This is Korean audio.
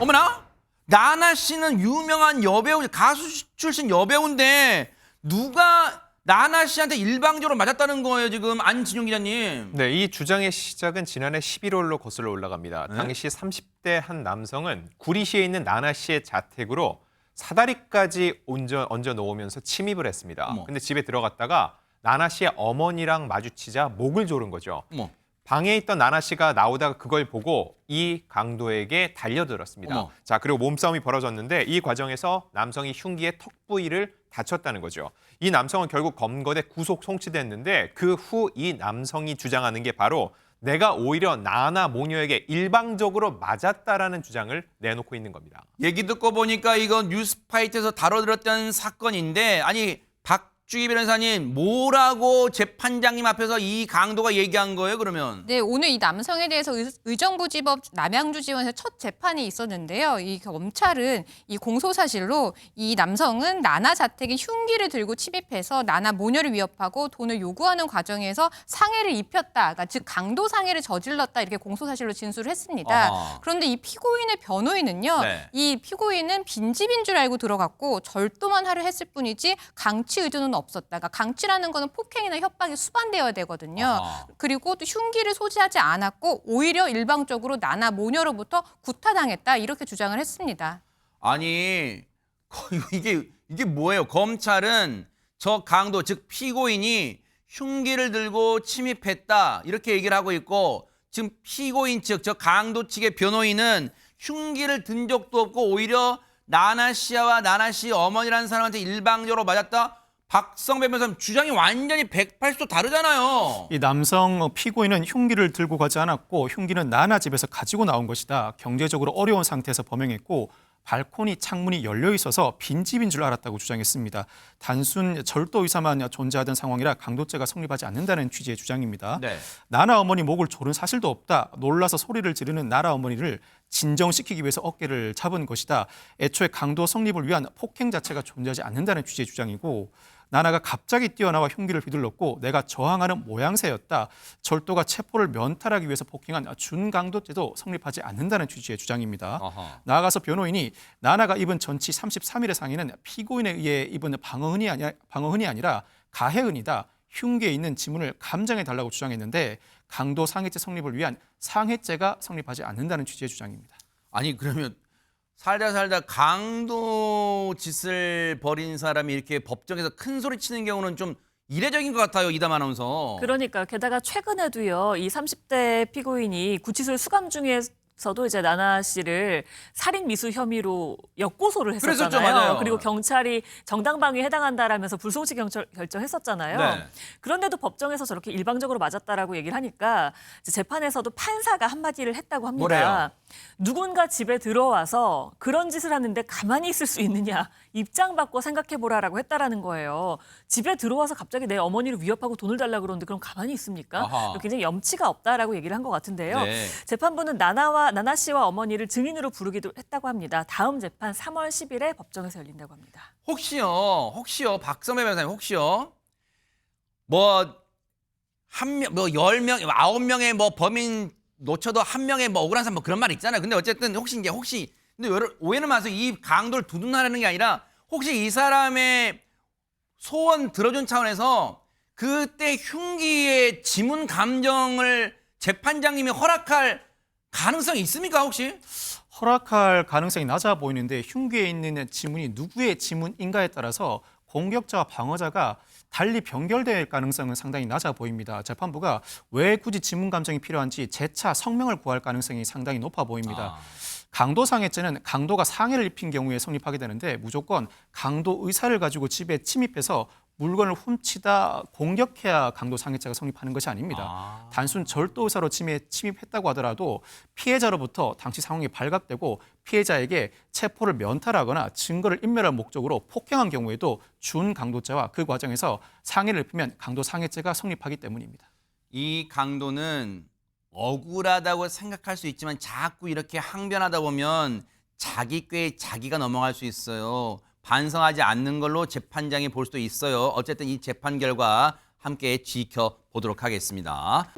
어머나? 나나 씨는 유명한 여배우, 가수 출신 여배우인데 누가 나나 씨한테 일방적으로 맞았다는 거예요, 지금 안진용 기자님. 네, 이 주장의 시작은 지난해 11월로 거슬러 올라갑니다. 네? 당시 30대 한 남성은 구리시에 있는 나나 씨의 자택으로 사다리까지 얹어 놓으면서 침입을 했습니다. 어머. 근데 집에 들어갔다가 나나 씨의 어머니랑 마주치자 목을 조른 거죠. 어머. 방에 있던 나나 씨가 나오다가 그걸 보고 이 강도에게 달려들었습니다. 어머. 자, 그리고 몸싸움이 벌어졌는데 이 과정에서 남성이 흉기의 턱 부위를 다쳤다는 거죠. 이 남성은 결국 검거돼 구속 송치됐는데 그 후 이 남성이 주장하는 게 바로 내가 오히려 나나 모녀에게 일방적으로 맞았다라는 주장을 내놓고 있는 겁니다. 얘기 듣고 보니까 이건 뉴스파이트에서 다뤄들었던 사건인데, 아니 박주희 변호사님, 뭐라고 재판장님 앞에서 이 강도가 얘기한 거예요, 그러면? 네, 오늘 이 남성에 대해서 의정부지법 남양주지원에서 첫 재판이 있었는데요. 이 검찰은 이 공소사실로 이 남성은 나나 자택에 흉기를 들고 침입해서 나나 모녀를 위협하고 돈을 요구하는 과정에서 상해를 입혔다, 그러니까 즉 강도 상해를 저질렀다, 이렇게 공소사실로 진술을 했습니다. 아하. 그런데 이 피고인의 변호인은요, 네. 이 피고인은 빈집인 줄 알고 들어갔고 절도만 하려 했을 뿐이지 강치 의도는 없었다. 그러니까 강치라는 거는 폭행이나 협박이 수반되어야 되거든요. 아하. 그리고 또 흉기를 소지하지 않았고 오히려 일방적으로 나나 모녀로부터 구타당했다, 이렇게 주장을 했습니다. 아니 이게 뭐예요? 검찰은 저 강도, 즉 피고인이 흉기를 들고 침입했다, 이렇게 얘기를 하고 있고, 지금 피고인 측, 저 강도 측의 변호인은 흉기를 든 적도 없고 오히려 나나 씨와 나나 씨 어머니라는 사람한테 일방적으로 맞았다. 박성배 변호사님 주장이 완전히 180도 다르잖아요. 이 남성 피고인은 흉기를 들고 가지 않았고 흉기는 나나 집에서 가지고 나온 것이다. 경제적으로 어려운 상태에서 범행했고 발코니 창문이 열려 있어서 빈집인 줄 알았다고 주장했습니다. 단순 절도 의사만 존재하던 상황이라 강도죄가 성립하지 않는다는 취지의 주장입니다. 네. 나나 어머니 목을 조른 사실도 없다. 놀라서 소리를 지르는 나나 어머니를 진정시키기 위해서 어깨를 잡은 것이다. 애초에 강도 성립을 위한 폭행 자체가 존재하지 않는다는 취지의 주장이고, 나나가 갑자기 뛰어나와 흉기를 휘둘렀고 내가 저항하는 모양새였다. 절도가 체포를 면탈하기 위해서 폭행한 준강도죄도 성립하지 않는다는 취지의 주장입니다. 아하. 나아가서 변호인이 나나가 입은 전치 33일의 상해는 피고인에 의해 입은 방어흔이 아니라 가해흔이다. 흉기에 있는 지문을 감정해달라고 주장했는데 강도 상해죄 성립을 위한 상해죄가 성립하지 않는다는 취지의 주장입니다. 아니 그러면 살다 강도 짓을 벌인 사람이 이렇게 법정에서 큰 소리 치는 경우는 좀 이례적인 것 같아요, 이담 아나운서. 그러니까 게다가 최근에도요, 이 30대 피고인이 구치소에 수감 중에서도 이제 나나 씨를 살인 미수 혐의로 역고소를 했었잖아요. 그랬었죠, 맞아요. 그리고 경찰이 정당방위에 해당한다라면서 불송치 결정했었잖아요. 네. 그런데도 법정에서 저렇게 일방적으로 맞았다라고 얘기를 하니까 이제 재판에서도 판사가 한마디를 했다고 합니다. 뭐래요? 누군가 집에 들어와서 그런 짓을 하는데 가만히 있을 수 있느냐, 입장 바꿔 생각해보라라고 했다라는 거예요. 집에 들어와서 갑자기 내 어머니를 위협하고 돈을 달라고 그러는데 그럼 가만히 있습니까? 아하. 굉장히 염치가 없다라고 얘기를 한 것 같은데요. 네. 재판부는 나나 씨와 어머니를 증인으로 부르기도 했다고 합니다. 다음 재판 3월 10일에 법정에서 열린다고 합니다. 혹시요, 박성배 변호사님, 혹시요, 뭐, 한 명, 뭐, 10명, 9명의 뭐 범인 놓쳐도 한 명의 뭐 억울한 사람 뭐 그런 말 있잖아요. 근데 어쨌든 혹시, 근데 오해는 마세요. 이 강도를 두둔하려는 게 아니라 혹시 이 사람의 소원 들어준 차원에서 그때 흉기의 지문 감정을 재판장님이 허락할 가능성이 있습니까, 혹시? 허락할 가능성이 낮아 보이는데 흉기에 있는 지문이 누구의 지문인가에 따라서 공격자와 방어자가 달리 변결될 가능성은 상당히 낮아 보입니다. 재판부가 왜 굳이 지문 감정이 필요한지 재차 성명을 구할 가능성이 상당히 높아 보입니다. 강도상해죄는 강도가 상해를 입힌 경우에 성립하게 되는데 무조건 강도 의사를 가지고 집에 침입해서 물건을 훔치다 공격해야 강도상해죄가 성립하는 것이 아닙니다. 단순 절도 의사로 침입했다고 하더라도 피해자로부터 당시 상황이 발각되고 피해자에게 체포를 면탈하거나 증거를 인멸할 목적으로 폭행한 경우에도 준강도죄와 그 과정에서 상해를 입히면 강도상해죄가 성립하기 때문입니다. 이 강도는 억울하다고 생각할 수 있지만 자꾸 이렇게 항변하다 보면 자기 꾀에 자기가 넘어갈 수 있어요. 반성하지 않는 걸로 재판장이 볼 수도 있어요. 어쨌든 이 재판 결과 함께 지켜보도록 하겠습니다.